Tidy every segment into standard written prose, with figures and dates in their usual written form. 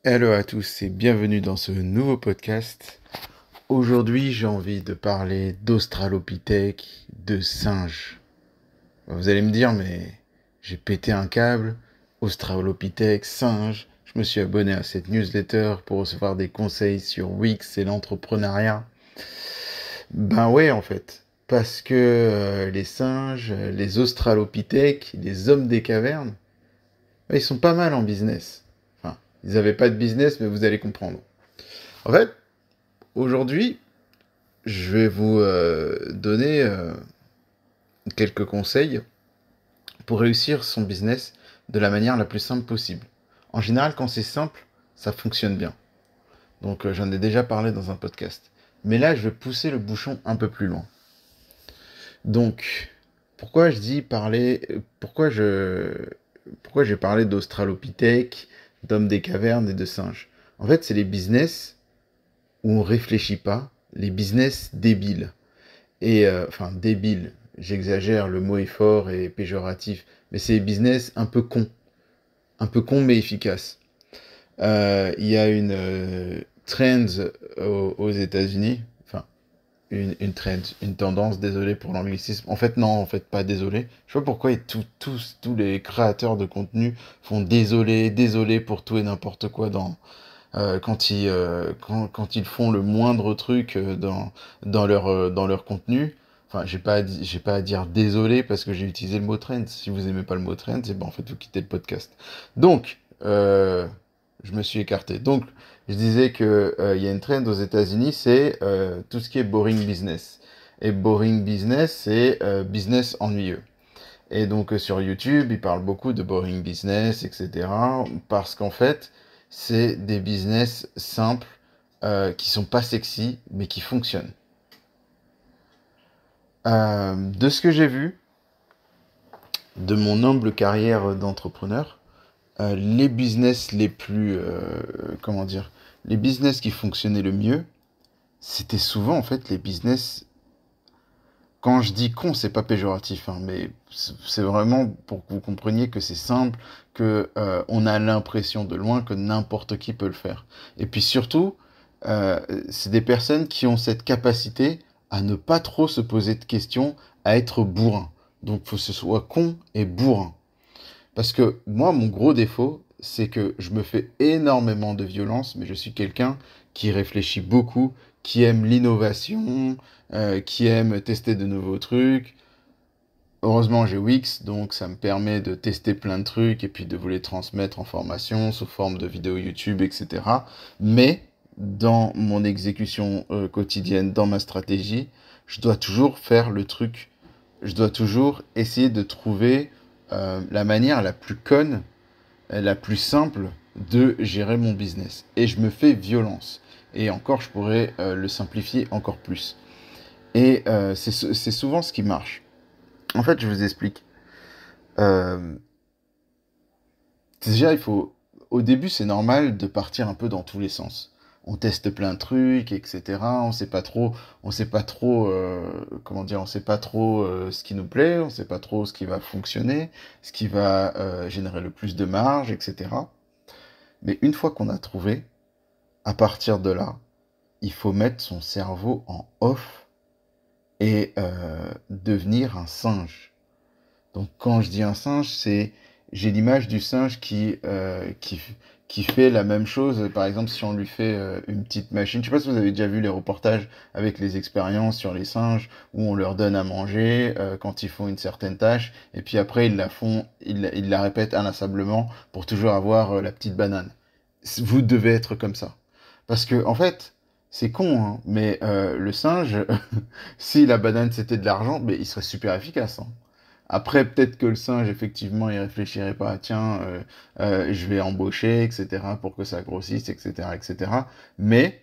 Hello à tous et bienvenue dans ce nouveau podcast. Aujourd'hui, j'ai envie de parler d'Australopithèque, de singes. Vous allez me dire, mais j'ai pété un câble, Australopithèque, singe. Je me suis abonné à cette newsletter pour recevoir des conseils sur Wix et l'entrepreneuriat. Ben ouais, en fait. Parce que les singes, les Australopithèques, les hommes des cavernes, ils sont pas mal en business. Enfin, ils n'avaient pas de business, mais vous allez comprendre. En fait, aujourd'hui, je vais vous donner quelques conseils pour réussir son business de la manière la plus simple possible. En général, quand c'est simple, ça fonctionne bien. Donc j'en ai déjà parlé dans un podcast. Mais là, je vais pousser le bouchon un peu plus loin. Donc, pourquoi je dis parler... Pourquoi j'ai parlé d'Australopithèque, d'hommes des cavernes et de singes? En fait, c'est les business où on réfléchit pas, les business débiles. Et enfin, débile, j'exagère, le mot est fort et péjoratif, mais c'est business un peu con mais efficace. Il y a une trend aux États-Unis, enfin, une trend, une tendance, désolé pour l'anglicisme. En fait, non, en fait, pas désolé. Je sais pas pourquoi tous les créateurs de contenu font désolé, désolé pour tout et n'importe quoi quand ils font le moindre truc dans leur contenu. Enfin, j'ai pas à dire désolé parce que j'ai utilisé le mot trend. Si vous aimez pas le mot trend, c'est bon, en fait, vous quittez le podcast. Donc, je me suis écarté. Donc, je disais que il y a une trend aux États-Unis, c'est tout ce qui est boring business. Et boring business, c'est business ennuyeux. Et donc sur YouTube, ils parlent beaucoup de boring business, etc. Parce qu'en fait, c'est des business simples qui sont pas sexy, mais qui fonctionnent. De ce que j'ai vu, de mon humble carrière d'entrepreneur, les business les plus, comment dire, les business qui fonctionnaient le mieux, c'était souvent en fait les business. Quand je dis con, c'est pas péjoratif, hein, mais c'est vraiment pour que vous compreniez que c'est simple, que on a l'impression de loin que n'importe qui peut le faire. Et puis surtout, euh, c'est des personnes qui ont cette capacité à ne pas trop se poser de questions, à être bourrin. Donc, faut que ce soit con et bourrin. Parce que moi, mon gros défaut, c'est que je me fais énormément de violence, mais je suis quelqu'un qui réfléchit beaucoup, qui aime l'innovation, qui aime tester de nouveaux trucs. Heureusement, j'ai Wix, donc ça me permet de tester plein de trucs et puis de vous les transmettre en formation sous forme de vidéos YouTube, etc. Mais dans mon exécution quotidienne, dans ma stratégie, je dois toujours faire le truc. Je dois toujours essayer de trouver la manière la plus conne, la plus simple de gérer mon business. Et je me fais violence. Et encore, je pourrais le simplifier encore plus. Et c'est souvent ce qui marche. En fait, je vous explique. Euh, Déjà, il faut. Au début, c'est normal de partir un peu dans tous les sens. On teste plein de trucs, etc. On sait pas trop, comment dire, on sait pas trop ce qui nous plaît, on sait pas trop ce qui va fonctionner, ce qui va générer le plus de marge, etc. Mais une fois qu'on a trouvé, à partir de là, il faut mettre son cerveau en off et devenir un singe. Donc quand je dis un singe, j'ai l'image du singe qui fait la même chose. Par exemple, si on lui fait une petite machine, je sais pas si vous avez déjà vu les reportages avec les expériences sur les singes où on leur donne à manger quand ils font une certaine tâche et puis après ils la répètent inlassablement pour toujours avoir la petite banane. Vous devez être comme ça. Parce que en fait, c'est con, hein, mais le singe, si la banane c'était de l'argent, mais il serait super efficace, hein. Après, peut-être que le singe, effectivement, il réfléchirait pas, tiens, je vais embaucher, etc., pour que ça grossisse, etc., etc. Mais,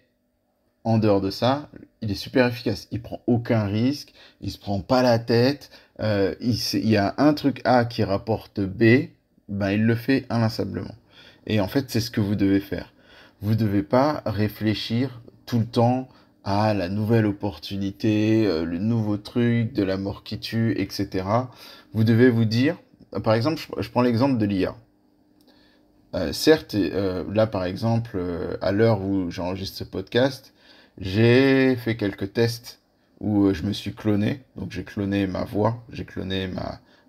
en dehors de ça, il est super efficace. Il prend aucun risque, il se prend pas la tête. Il y a un truc A qui rapporte B, ben il le fait inlassablement. Et en fait, c'est ce que vous devez faire. Vous devez pas réfléchir tout le temps à la nouvelle opportunité, le nouveau truc, de la mort qui tue, etc. Vous devez vous dire, par exemple, je prends l'exemple de l'IA. Certes, là par exemple, à l'heure où j'enregistre ce podcast, j'ai fait quelques tests où je me suis cloné. Donc j'ai cloné ma voix, j'ai cloné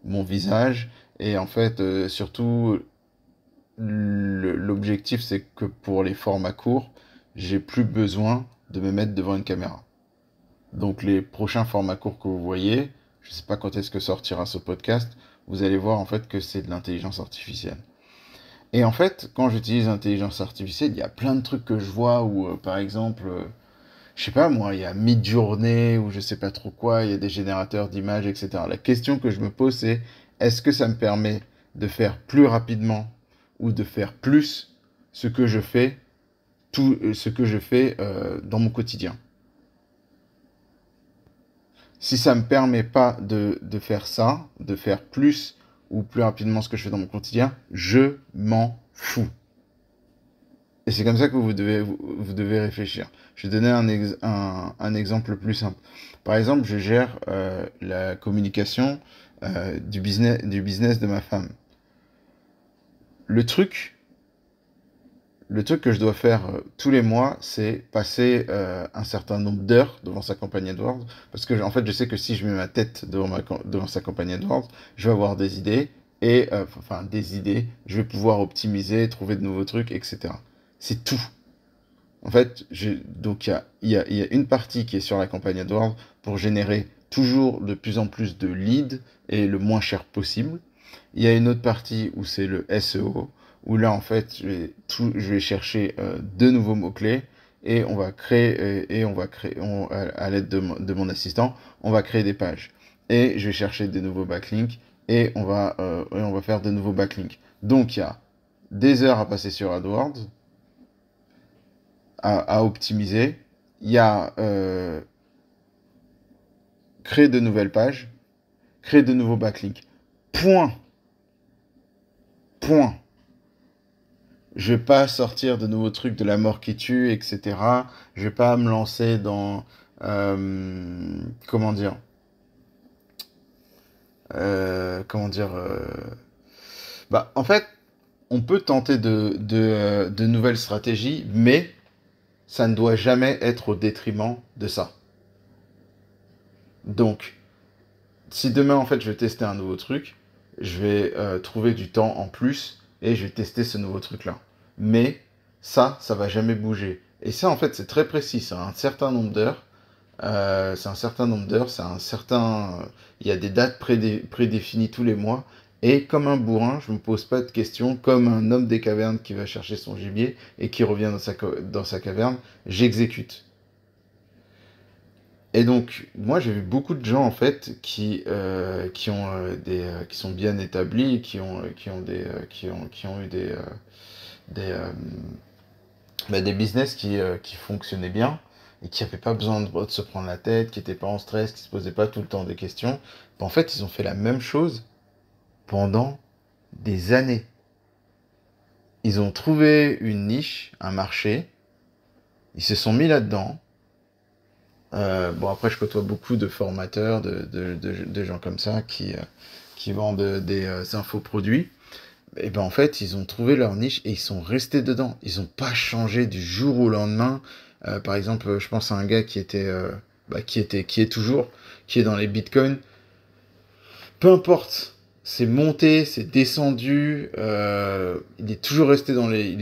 mon visage. Et en fait, surtout, l'objectif, c'est que pour les formats courts, j'ai plus besoin de me mettre devant une caméra. Donc les prochains formats courts que vous voyez, je ne sais pas quand est-ce que sortira ce podcast, vous allez voir en fait que c'est de l'intelligence artificielle. Et en fait, quand j'utilise l'intelligence artificielle, il y a plein de trucs que je vois où, par exemple, je sais pas moi, il y a Midjourney ou je sais pas trop quoi, il y a des générateurs d'images, etc. La question que je me pose, c'est est-ce que ça me permet de faire plus rapidement ou de faire plus ce que je fais, ce que je fais dans mon quotidien. Si ça me permet pas de faire ça, de faire plus ou plus rapidement ce que je fais dans mon quotidien, je m'en fous. Et c'est comme ça que vous devez réfléchir. Je vais donner un exemple plus simple. Par exemple, je gère la communication du business de ma femme. Le truc, le truc que je dois faire tous les mois, c'est passer un certain nombre d'heures devant sa campagne AdWords. Parce que en fait, je sais que si je mets ma tête devant sa campagne AdWords, je vais avoir des idées. Et enfin, des idées, je vais pouvoir optimiser, trouver de nouveaux trucs, etc. C'est tout. En fait, donc il y a une partie qui est sur la campagne AdWords pour générer toujours de plus en plus de leads et le moins cher possible. Il y a une autre partie où c'est le SEO, où là en fait je vais chercher de nouveaux mots-clés et on va à l'aide de mon assistant, on va créer des pages. Et je vais chercher des nouveaux backlinks et on va faire de nouveaux backlinks. Donc il y a des heures à passer sur AdWords, à optimiser. Il y a créer de nouvelles pages, créer de nouveaux backlinks. Point. Point. Je vais pas sortir de nouveaux trucs de la mort qui tue, etc. Je vais pas me lancer dans comment dire comment dire bah en fait on peut tenter de nouvelles stratégies, mais ça ne doit jamais être au détriment de ça. Donc si demain en fait je vais tester un nouveau truc, je vais trouver du temps en plus et je vais tester ce nouveau truc là. Mais ça va jamais bouger. Et ça en fait c'est très précis, c'est un certain nombre d'heures. C'est un certain nombre d'heures, il y a des dates prédéfinies tous les mois. Et comme un bourrin, je me pose pas de questions, comme un homme des cavernes qui va chercher son gibier et qui revient dans sa caverne, j'exécute. Et donc, moi, j'ai vu beaucoup de gens, en fait, qui sont bien établis, qui ont eu des, euh, des business qui fonctionnaient bien et qui n'avaient pas besoin de se prendre la tête, qui n'étaient pas en stress, qui se posaient pas tout le temps des questions. En fait, ils ont fait la même chose pendant des années. Ils ont trouvé une niche, un marché, ils se sont mis là-dedans. Bon, après, je côtoie beaucoup de formateurs, de gens comme ça qui vendent des infoproduits. Et ben en fait, ils ont trouvé leur niche et ils sont restés dedans. Ils n'ont pas changé du jour au lendemain. Par exemple, je pense à un gars qui est toujours, qui est dans les bitcoins. Peu importe, c'est monté, c'est descendu. Il est toujours resté dans les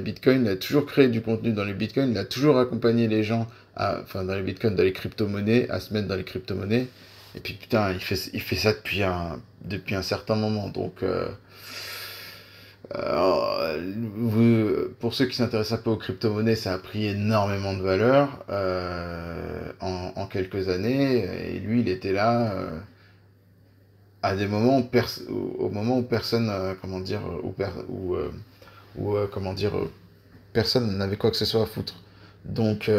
bitcoins. Il a toujours créé du contenu dans les bitcoins. Il a toujours accompagné les gens enfin dans les bitcoins, dans les crypto-monnaies, à se mettre dans les crypto-monnaies. Et puis putain, il fait ça depuis un certain moment. Donc pour ceux qui s'intéressent un peu aux crypto-monnaies, ça a pris énormément de valeur en quelques années. Et lui, il était là à des moments au moment où personne, comment dire, comment dire, personne n'avait quoi que ce soit à foutre. Donc,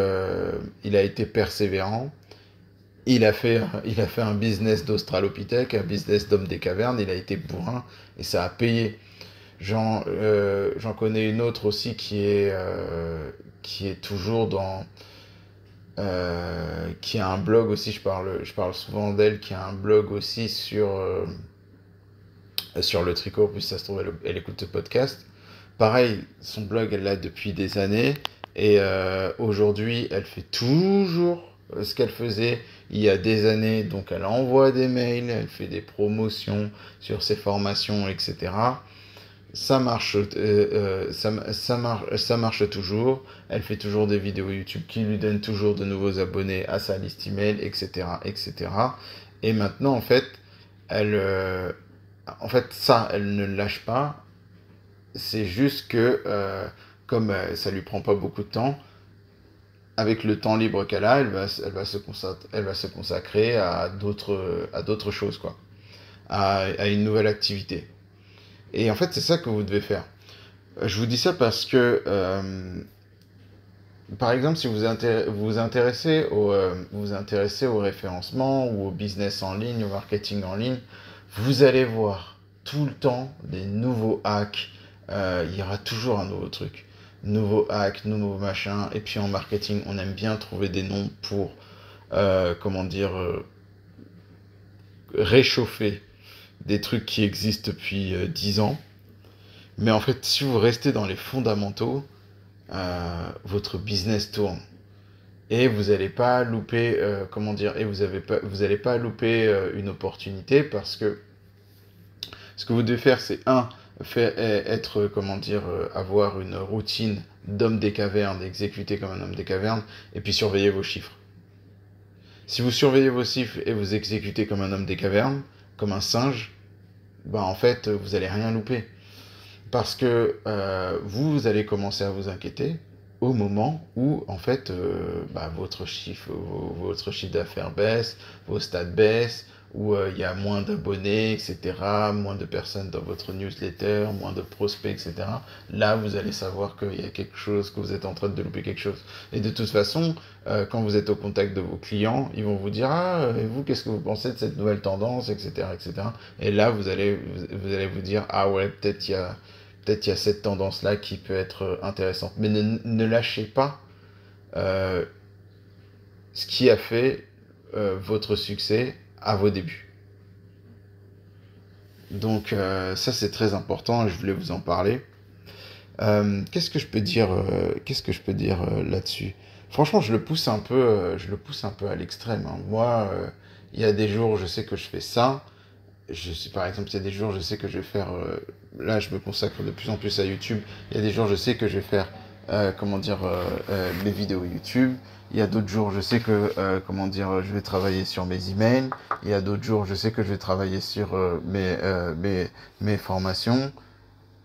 il a été persévérant. Il a fait un business d'Australopithèque, un business d'homme des cavernes. Il a été bourrin et ça a payé. J'en connais une autre aussi qui est toujours qui a un blog aussi, je parle souvent d'elle, qui a un blog aussi sur le tricot, puis ça se trouve, elle écoute ce podcast. Pareil, son blog, elle l'a depuis des années. Et aujourd'hui, elle fait toujours ce qu'elle faisait il y a des années. Donc, elle envoie des mails, elle fait des promotions sur ses formations, etc. Ça marche, ça marche toujours. Elle fait toujours des vidéos YouTube qui lui donnent toujours de nouveaux abonnés à sa liste email, etc., etc. Et maintenant, elle, euh, ça, elle ne le lâche pas. C'est juste que, comme ça lui prend pas beaucoup de temps, avec le temps libre qu'elle a, elle va se consacrer à d'autres choses, quoi, à une nouvelle activité. Et en fait, c'est ça que vous devez faire. Je vous dis ça parce que, par exemple, si vous vous intéressez au référencement ou au business en ligne, au marketing en ligne, vous allez voir tout le temps des nouveaux hacks. Il y aura toujours un nouveau truc. Nouveau hack, nouveau machin. Et puis en marketing, on aime bien trouver des noms pour, comment dire, réchauffer des trucs qui existent depuis 10 ans. Mais en fait, si vous restez dans les fondamentaux, votre business tourne. Et vous n'allez pas louper, comment dire, vous allez pas louper une opportunité parce que ce que vous devez faire, c'est être, comment dire, avoir une routine d'homme des cavernes, exécuter comme un homme des cavernes, et puis surveiller vos chiffres. Si vous surveillez vos chiffres et vous exécutez comme un homme des cavernes, comme un singe, bah en fait, vous allez rien louper. Parce que vous allez commencer à vous inquiéter au moment où, en fait, votre chiffre d'affaires baisse, vos stats baissent, où il y a moins d'abonnés, etc., moins de personnes dans votre newsletter, moins de prospects, etc. Là, vous allez savoir qu'il y a quelque chose, que vous êtes en train de louper quelque chose. Et de toute façon, quand vous êtes au contact de vos clients, ils vont vous dire, ah, et vous, qu'est-ce que vous pensez de cette nouvelle tendance, etc., etc. Et là, vous allez vous dire, ah ouais, peut-être il y a cette tendance-là qui peut être intéressante. Mais ne lâchez pas euh, ce qui a fait votre succès à vos débuts. Donc ça c'est très important et je voulais vous en parler. Qu'est-ce que je peux dire là-dessus? Franchement, je le pousse un peu à l'extrême, hein. Moi, il y a des jours, je sais que je fais ça. Par exemple, il y a des jours, je sais que je vais faire. Là, je me consacre de plus en plus à YouTube. Il y a des jours, je sais que je vais faire, mes vidéos YouTube. Il y a d'autres jours, je sais que, je vais travailler sur mes emails. Il y a d'autres jours, je sais que je vais travailler sur mes formations.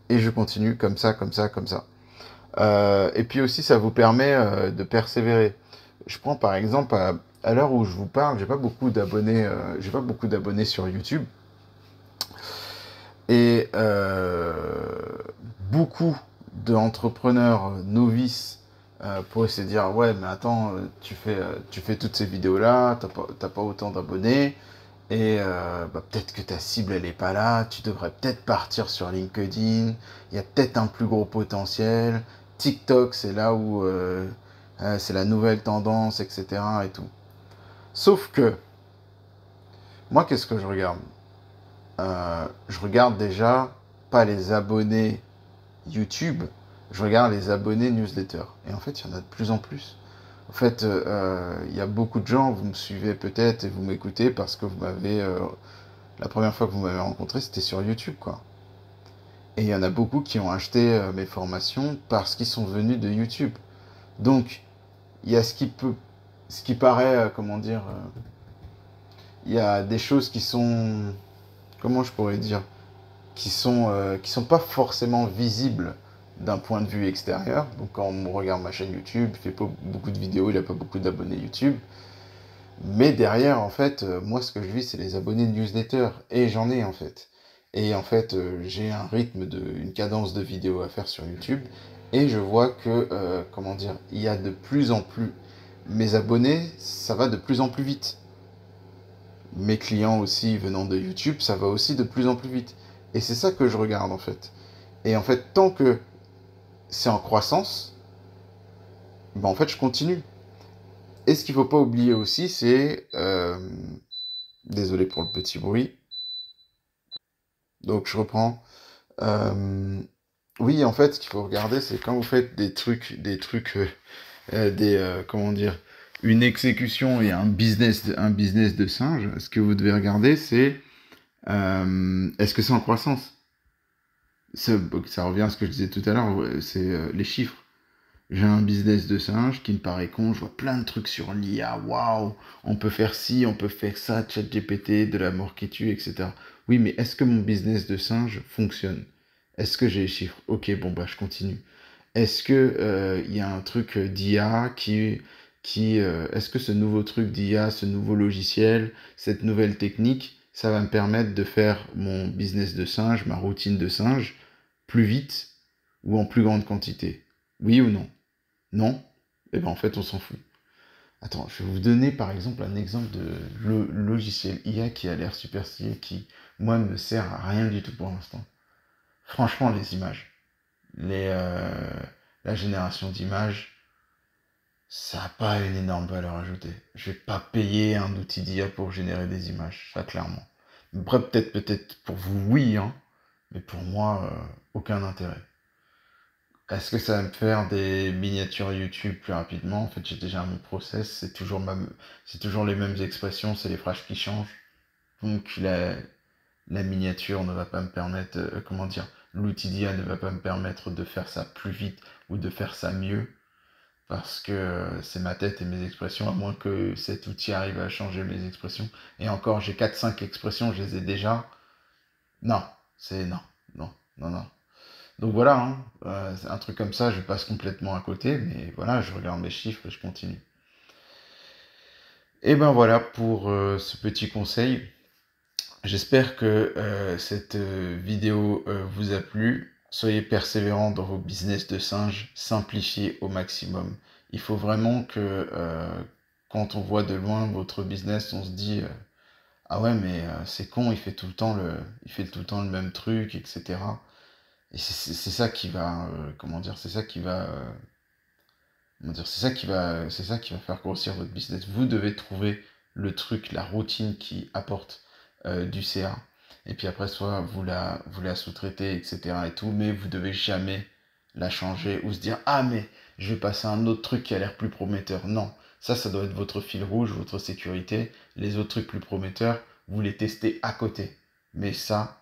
Et je continue comme ça, comme ça, comme ça. Et puis aussi, ça vous permet de persévérer. Je prends par exemple, à l'heure où je vous parle, j'ai pas beaucoup d'abonnés sur YouTube. Et beaucoup d'entrepreneurs novices pourraient se dire ouais mais attends tu fais toutes ces vidéos là t'as pas autant d'abonnés et peut-être que ta cible elle est pas là, tu devrais peut-être partir sur LinkedIn, il y a peut-être un plus gros potentiel, TikTok c'est là où c'est la nouvelle tendance, etc. et tout. Sauf que moi qu'est-ce que je regarde? Je regarde déjà pas les abonnés YouTube, je regarde les abonnés newsletter. Et en fait, il y en a de plus en plus. En fait, il y a beaucoup de gens, vous me suivez peut-être et vous m'écoutez parce que la première fois que vous m'avez rencontré, c'était sur YouTube, quoi. Et il y en a beaucoup qui ont acheté mes formations parce qu'ils sont venus de YouTube. Donc, il y a ce qui paraît, il y a des choses qui sont, comment je pourrais dire, qui sont pas forcément visibles d'un point de vue extérieur. Donc quand on regarde ma chaîne YouTube, il fait pas beaucoup de vidéos, il a pas beaucoup d'abonnés YouTube. Mais derrière, en fait, moi ce que je vis, c'est les abonnés de newsletter. Et j'en ai en fait. Et en fait, j'ai un une cadence de vidéos à faire sur YouTube. Et je vois que, il y a de plus en plus. Mes abonnés, ça va de plus en plus vite. Mes clients aussi venant de YouTube, ça va aussi de plus en plus vite. Et c'est ça que je regarde en fait. Et en fait, tant que c'est en croissance, ben en fait, je continue. Et ce qu'il faut pas oublier aussi, c'est... désolé pour le petit bruit. Donc je reprends. Euh, Oui, en fait, ce qu'il faut regarder, c'est quand vous faites comment dire, une exécution et un business de singe, ce que vous devez regarder, c'est est-ce que c'est en croissance? Ça revient à ce que je disais tout à l'heure, ouais, c'est les chiffres. J'ai un business de singe qui me paraît con, je vois plein de trucs sur l'IA, waouh, on peut faire ci, on peut faire ça, ChatGPT, de la mort qui tue, etc. Oui, mais est-ce que mon business de singe fonctionne? Est-ce que j'ai les chiffres? Ok, bon bah je continue. Est-ce que il y a un truc d'IA est-ce que ce nouveau truc d'IA, ce nouveau logiciel, cette nouvelle technique, ça va me permettre de faire mon business de singe, ma routine de singe, plus vite ou en plus grande quantité? Oui ou non? Non? Eh ben en fait, on s'en fout. Attends, je vais vous donner par exemple un exemple de logiciel IA qui a l'air super stylé, qui, moi, ne me sert à rien du tout pour l'instant. Franchement, les images. Les, la génération d'images, ça n'a pas une énorme valeur ajoutée. Je vais pas payer un outil d'IA pour générer des images, ça clairement. Après, peut-être pour vous, oui, hein, mais pour moi, aucun intérêt. Est-ce que ça va me faire des miniatures YouTube plus rapidement? En fait, j'ai déjà mon process, c'est toujours les mêmes expressions, c'est les phrases qui changent. Donc la miniature ne va pas me permettre, comment dire, l'outil d'IA ne va pas me permettre de faire ça plus vite ou de faire ça mieux, parce que c'est ma tête et mes expressions, à moins que cet outil arrive à changer mes expressions. Et encore, j'ai 4 5 expressions, je les ai déjà. Non, non, non, non, non. Donc voilà, hein, c'est un truc comme ça, je passe complètement à côté, mais voilà, je regarde mes chiffres et je continue. Et ben voilà pour ce petit conseil. J'espère que cette vidéo vous a plu. Soyez persévérants dans vos business de singe, simplifiez au maximum. Il faut vraiment que quand on voit de loin votre business, on se dit ah ouais mais c'est con, il fait tout le temps le même truc, etc. Et c'est ça qui va comment dire, c'est ça qui va faire grossir votre business. Vous devez trouver le truc, la routine qui apporte du CA. Et puis après, soit vous la sous-traitez, etc. et tout, mais vous devez jamais la changer ou se dire, ah, mais je vais passer à un autre truc qui a l'air plus prometteur. Non. Ça doit être votre fil rouge, votre sécurité. Les autres trucs plus prometteurs, vous les testez à côté. Mais ça,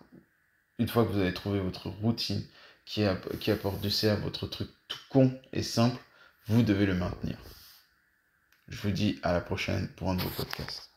une fois que vous avez trouvé votre routine qui apporte du CA, votre truc tout con et simple, vous devez le maintenir. Je vous dis à la prochaine pour un nouveau podcast.